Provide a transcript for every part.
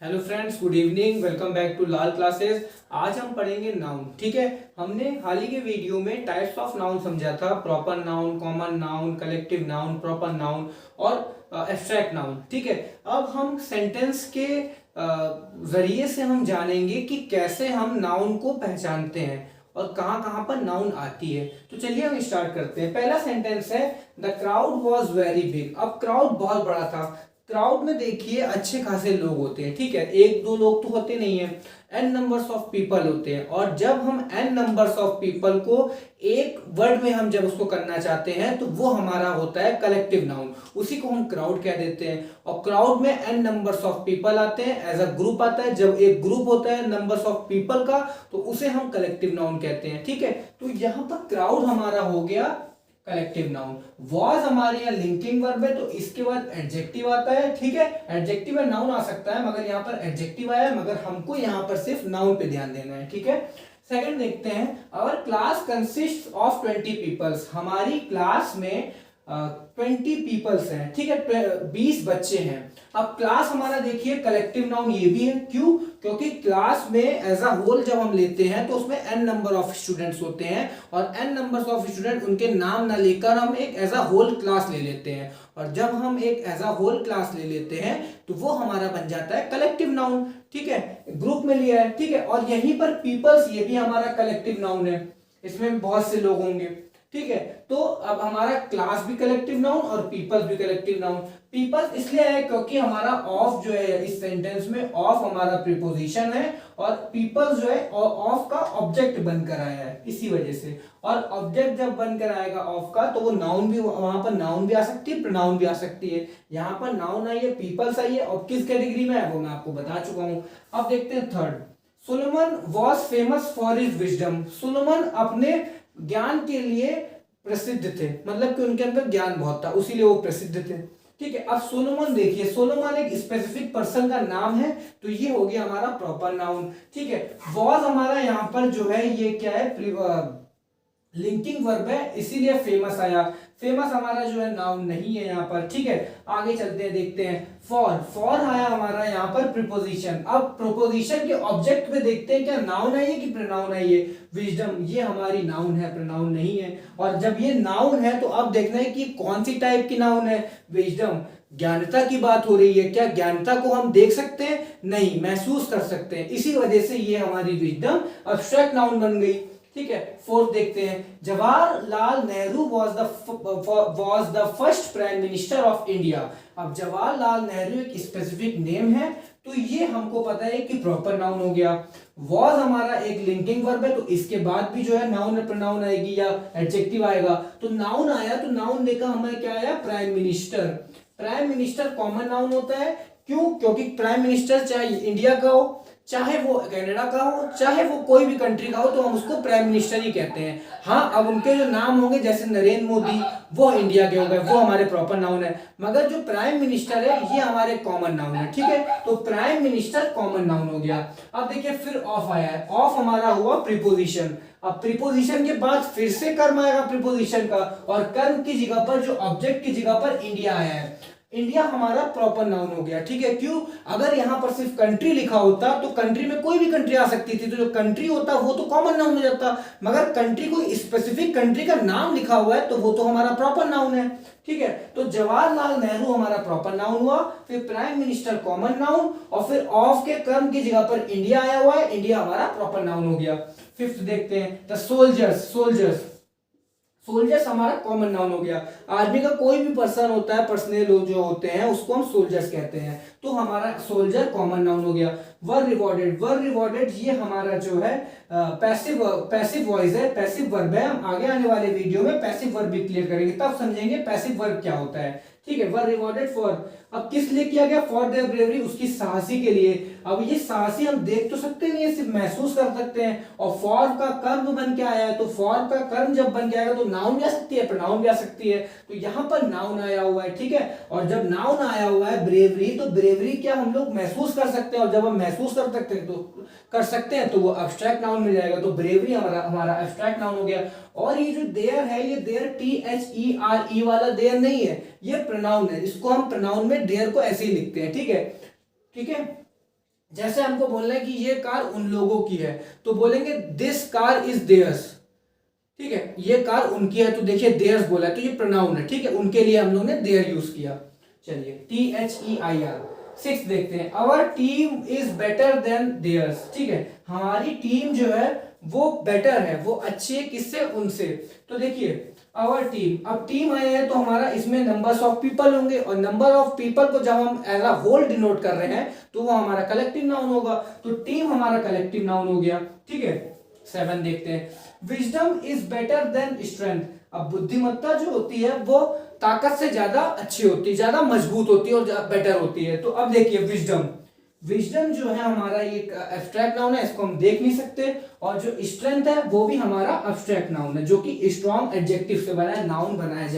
Hello friends, good evening. Welcome back to Lal classes. आज हम पढ़ेंगे नाउन। ठीक है, हमने हाल ही के वीडियो में टाइप्स ऑफ नाउन समझा था। Proper noun, common noun, collective noun, proper noun और एब्स्ट्रैक्ट नाउन। ठीक है, अब हम सेंटेंस के जरिए से हम जानेंगे कि कैसे हम नाउन को पहचानते हैं और कहाँ कहाँ पर नाउन आती है। तो चलिए हम स्टार्ट करते हैं। पहला सेंटेंस है the crowd was very big. अब क्राउड बहुत बड़ा था। क्राउड में देखिए अच्छे खासे लोग होते हैं। ठीक है, एक दो लोग तो होते नहीं है, एन नंबर्स ऑफ पीपल होते हैं। और जब हम एन नंबर्स ऑफ पीपल को एक वर्ड में हम जब उसको करना चाहते हैं तो वो हमारा होता है कलेक्टिव नाउन। उसी को हम क्राउड कह देते हैं। और क्राउड में एन नंबर्स ऑफ पीपल आते हैं, एज अ ग्रुप आता है। जब एक ग्रुप होता है नंबर्स ऑफ पीपल का तो उसे हम कलेक्टिव नाउन कहते हैं। ठीक है, तो यहां पर क्राउड हमारा हो गया कलेक्टिव नाउन। वॉज हमारे यहाँ लिंकिंग वर्ब है, तो इसके बाद एडजेक्टिव आता है। ठीक है, एडजेक्टिव है, नाउन आ सकता है, मगर यहाँ पर एडजेक्टिव आया, मगर हमको यहाँ पर सिर्फ नाउन पे ध्यान देना है। ठीक है, सेकंड देखते हैं। Our class consist of 20 peoples. हमारी क्लास में 20 पीपल्स हैं। ठीक है, 20 बच्चे हैं। अब क्लास हमारा देखिए कलेक्टिव नाउन ये भी है। क्यों? क्योंकि क्लास में एज अ होल जब हम लेते हैं तो उसमें एन नंबर ऑफ स्टूडेंट्स होते हैं, और एन नंबर्स ऑफ स्टूडेंट उनके नाम ना लेकर हम एक एज अ होल क्लास ले लेते हैं। और जब हम एक एज अ होल क्लास ले लेते हैं तो वो हमारा बन जाता है कलेक्टिव नाउन। ठीक है, ग्रुप में लिया है। ठीक है, और यहीं पर पीपल्स ये भी हमारा कलेक्टिव नाउन है, इसमें बहुत से लोग होंगे। ठीक है, तो अब हमारा क्लास भी कलेक्टिव नाउन और पीपल्स भी कलेक्टिव नाउन। पीपल्स इसलिए है क्योंकि हमारा ऑफ जो है इस सेंटेंस में ऑफ हमारा प्रीपोजिशन है, और पीपल्स जो है ऑफ का ऑब्जेक्ट बनकर आया है, इसी वजह से। और ऑब्जेक्ट जब बनकर आएगा ऑफ का तो वो नाउन भी, वहां पर नाउन भी आ सकती है, प्रोनाउन भी आ सकती है। यहाँ पर नाउन आई है, पीपल्स आई है, और किस कैटेगरी में है वो मैं आपको बता चुका हूं। अब देखते हैं third. Suleman was famous for his wisdom. Suleman अपने ज्ञान के लिए प्रसिद्ध थे, मतलब कि उनके अंदर ज्ञान बहुत था, उसीलिए वो प्रसिद्ध थे। ठीक है, अब सोलोमन देखिए, सोलोमन एक स्पेसिफिक पर्सन का नाम है, तो ये हो गया हमारा प्रॉपर नाउन। ठीक है, वॉज हमारा यहाँ पर जो है ये क्या है, लिंकिंग वर्ब है, इसीलिए फेमस आया। फेमस हमारा जो है नाउन नहीं है यहाँ पर। ठीक है, आगे चलते हैं, देखते हैं। फॉर, फॉर आया हमारा यहाँ पर प्रीपोजिशन। अब प्रोपोजिशन के ऑब्जेक्ट में देखते हैं क्या नाउन है कि प्रोनाउन है। ये विजडम ये हमारी नाउन है, प्रोनाउन नहीं है। और जब ये नाउन है तो अब देखना है कि कौन सी टाइप की नाउन है। विजडम, ज्ञानता की बात हो रही है। क्या ज्ञानता को हम देख सकते हैं? नहीं, महसूस कर सकते हैं, इसी वजह से ये हमारी विजडम एब्स्ट्रैक्ट नाउन बन गई। ठीक है, फोर्थ देखते हैं। Jawaharlal Nehru was the first prime minister of India. अब जवाहरलाल नेहरू एक स्पेसिफिक नेम है, तो ये हमको पता है कि प्रॉपर नाउन हो गया। वॉज हमारा एक लिंकिंग वर्ब है, तो इसके बाद भी जो है नाउन प्रोनाउन आएगी या एडजेक्टिव आएगा। तो नाउन आया, तो नाउन लेकर हमें क्या आया, prime minister. Prime minister common noun होता है। क्यों? क्योंकि प्राइम मिनिस्टर चाहे इंडिया का हो, चाहे वो कनाडा का हो, चाहे वो कोई भी कंट्री का हो, तो हम उसको प्राइम मिनिस्टर ही कहते हैं। हाँ, अब उनके जो नाम होंगे जैसे नरेंद्र मोदी, वो इंडिया के हो गए, वो हमारे प्रॉपर नाउन है। मगर जो प्राइम मिनिस्टर है ये हमारे कॉमन नाउन है। ठीक है, तो प्राइम मिनिस्टर कॉमन नाउन हो गया। अब देखिए फिर ऑफ आया है। ऑफ हमारा हुआ प्रीपोजिशन। अब प्रीपोजिशन के बाद फिर से कर्म आएगा प्रीपोजिशन का, और कर्म की जगह पर जो ऑब्जेक्ट की जगह पर इंडिया आया है। इंडिया हमारा प्रॉपर नाउन हो गया। ठीक है, क्यों? अगर यहां पर सिर्फ कंट्री लिखा होता तो कंट्री में कोई भी कंट्री आ सकती थी, तो जो कंट्री होता वो तो कॉमन नाउन हो जाता। मगर कंट्री कोई स्पेसिफिक कंट्री का नाम लिखा हुआ है तो वो तो हमारा प्रॉपर नाउन है। ठीक है, तो जवाहरलाल नेहरू हमारा प्रॉपर नाउन हुआ, फिर प्राइम मिनिस्टर कॉमन नाउन, और फिर ऑफ के कर्म की जगह पर इंडिया आया हुआ है, इंडिया हमारा प्रॉपर नाउन हो गया। फिफ्थ देखते हैं, द सोल्जर्स। सोल्जर्स, सोल्जर्स हमारा कॉमन नाउन हो गया। आर्मी का कोई भी पर्सन होता है, पर्सनल जो होते हैं उसको हम सोल्जर्स कहते हैं, तो हमारा सोल्जर कॉमन नाउन हो गया। वर रिवॉर्डेड, वर रिवॉर्डेड ये हमारा जो है पैसिव पैसिव वॉइस है, पैसिव वर्ब है। हम आगे आने वाले वीडियो में पैसिव वर्ब भी क्लियर करेंगे, तब समझेंगे पैसिव वर्ब क्या होता है। ठीक है, वर रिवॉर्डेड फॉर, अब किस लिए किया गया? फॉर देयर ब्रेवरी, उसकी साहसी के लिए। अब ये साहसी हम देख तो सकते नहीं है, सिर्फ महसूस कर सकते हैं। और फॉर का कर्म बन के आया है, तो फॉर का कर्म जब बन के आएगा तो नाउन भी आ सकती है, प्रोनाउन भी आ सकती है, तो यहां पर नाउन आया हुआ है। ठीक है, और जब नाउन आया हुआ है ब्रेवरी, तो ब्रेवरी क्या हम लोग महसूस कर सकते हैं, और जब हम महसूस कर सकते हैं तो वो एब्स्ट्रैक्ट नाउन मिल जाएगा। तो ब्रेवरी हमारा एब्स्ट्रैक्ट नाउन हो गया। और ये जो देयर है, ये देयर THERE वाला देयर नहीं है, ये प्रोनाउन है। इसको हम प्रोनाउन में देयर को ऐसे ही लिखते हैं। ठीक है, ठीक है। जैसे हमको बोलना है कि ये कार उन लोगों की है, तो बोलेंगे दिस कार इज देयर्स, ठीक है, ये कार उनकी है, तो देखिए देयर्स बोला है तो ये प्रोनाउन है, ठीक है, उनके लिए हम लोग ने देयर यूज किया। चलिए THEIR। सिक्स देखते हैं, our team is better than theirs, ठीक है, हमारी टीम जो है वो बेटर है, वो अच्छी है, किससे, उनसे। तो देखिए आवर टीम, अब टीम आया है तो हमारा इसमें नंबर्स ऑफ पीपल होंगे, और नंबर ऑफ पीपल को जब हम एज अ होल डिनोट कर रहे हैं तो वो हमारा कलेक्टिव नाउन होगा, तो टीम हमारा कलेक्टिव नाउन हो गया, ठीक है। 7 देखते हैं, wisdom is better then strength. अब बुद्धिमत्ता जो होती है वो ताकत से ज्यादा अच्छी होती है, ज्यादा मजबूत होती है और बेटर होती है। तो अब देखिए विजडम, विजडम जो है हमारा ये एब्स्ट्रैक्ट नाउन है, इसको हम देख नहीं सकते, और जो स्ट्रेंथ है वो भी हमारा एब्स्ट्रैक्ट नाउन है, जो कि स्ट्रॉन्ग एडजेक्टिव से बना है, नाउन बना है।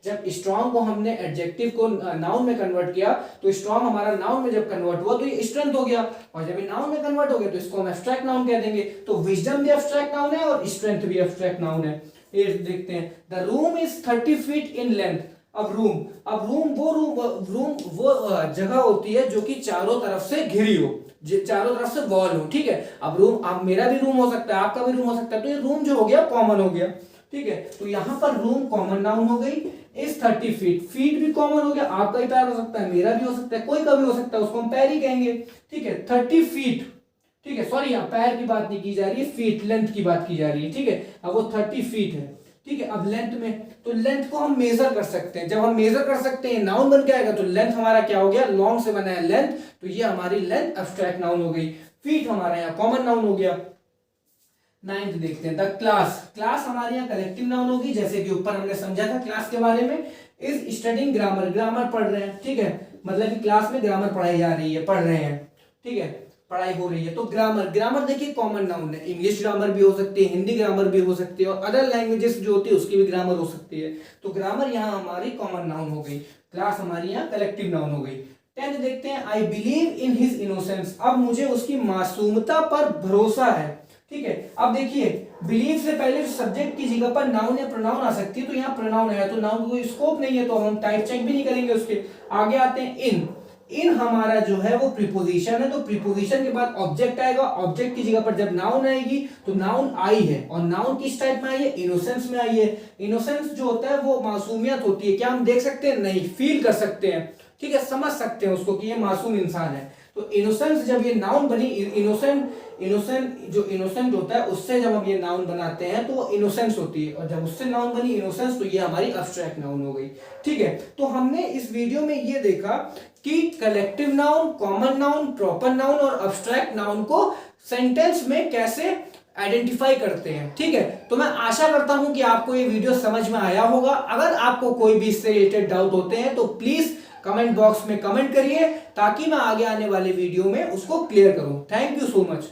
जब स्ट्रॉन्ग को हमने एडजेक्टिव को नाउन में कन्वर्ट किया तो स्ट्रॉन्ग हमारा नाउन में जब कन्वर्ट हुआ तो ये स्ट्रेंथ हो गया, और जब ये नाउन में कन्वर्ट हो गया तो इसको हम एब्स्ट्रैक्ट नाउन कह देंगे। तो विजडम भी एब्स्ट्रैक्ट नाउन है और स्ट्रेंथ भी एब्स्ट्रैक्ट नाउन है। ये देखते हैं, the room is 30 feet in length. अब रूम वो जगह होती है जो कि चारों तरफ से घिरी हो, चारों तरफ से वॉल हो, ठीक है। अब रूम, अब मेरा भी रूम हो सकता है, आपका भी रूम हो सकता है, तो ये रूम जो हो गया कॉमन हो गया, ठीक है। तो यहां पर रूम कॉमन नाउन हो गई, इस 30 फीट, फीट भी कॉमन हो गया, आपका ही पैर हो सकता है, मेरा भी हो सकता है, कोई का भी हो सकता है, उसको हम पैर ही कहेंगे, ठीक है। 30 फीट, ठीक है, सॉरी यहाँ पैर की बात नहीं की जा रही है, फीट लेंथ की बात की जा रही है, ठीक है। अब वो 30 फीट है, ठीक है। अब लेंथ में, तो लेंथ को हम मेजर कर सकते हैं, जब हम मेजर कर सकते हैं नाउन बन के आएगा, तो लेंथ हमारा क्या हो गया, लॉन्ग से बना है लेंथ, तो ये हमारी लेंथ एब्स्ट्रैक्ट नाउन हो गई। फीट हमारा यहाँ कॉमन नाउन हो गया। 9th देखते हैं, द क्लास, क्लास हमारे यहाँ कलेक्टिव नाउन होगी, जैसे कि ऊपर हमने समझा था क्लास के बारे में। इज स्टडिंग ग्रामर, ग्रामर पढ़ रहे हैं, ठीक है, मतलब कि क्लास में ग्रामर पढ़ाई जा रही है, पढ़ रहे हैं, ठीक है, पढ़ाई हो रही है। तो ग्रामर, ग्रामर देखिए कॉमन नाउन है, इंग्लिश ग्रामर भी हो सकती है, हिंदी ग्रामर भी हो सकती है, और अदर लैंग्वेजेस जो होती है उसकी भी ग्रामर हो सकती है। तो ग्रामर यहाँ हमारी कॉमन नाउन हो गई, क्लास हमारी यहाँ कलेक्टिव नाउन हो गई। 10th देखते हैं, I believe in his innocence. अब मुझे उसकी मासूमता पर भरोसा है, ठीक है। अब देखिए बिलीव से पहले सब्जेक्ट की जगह पर नाउन या प्रोनाउन आ सकती है, तो यहाँ प्रोनाउन है, तो नाउन कोई स्कोप नहीं है, तो हम टाइप चेक भी नहीं करेंगे उसके। आगे आते हैं इन, इन हमारा जो है वो प्रीपोजिशन है, तो प्रीपोजिशन के बाद ऑब्जेक्ट आएगा, ऑब्जेक्ट की जगह पर जब नाउन आएगी तो नाउन आई है, और नाउन किस टाइप में आई है, इनोसेंस में आई है। इनोसेंस जो होता है वो मासूमियत होती है, क्या हम देख सकते हैं, नहीं, फील कर सकते हैं, ठीक है, समझ सकते हैं उसको कि ये मासूम इंसान है। तो इनोसेंस जब ये नाउन बनी, इनोसेंट जो इनोसेंट होता है उससे जब हम ये नाउन बनाते हैं तो वो इनोसेंस होती है, और जब उससे नाउन बनी इनोसेंस तो ये हमारी एब्स्ट्रैक्ट नाउन हो गई, ठीक है। तो हमने इस वीडियो में ये देखा कि collective noun, common noun, proper noun और एब्स्ट्रैक्ट नाउन को सेंटेंस में कैसे आइडेंटिफाई करते हैं, ठीक है। तो मैं आशा करता हूं कि आपको ये वीडियो समझ में आया होगा। अगर आपको कोई भी इससे रिलेटेड डाउट होते हैं तो प्लीज कमेंट बॉक्स में कमेंट करिए, ताकि मैं आगे आने वाले वीडियो में उसको क्लियर करूं। Thank you so much.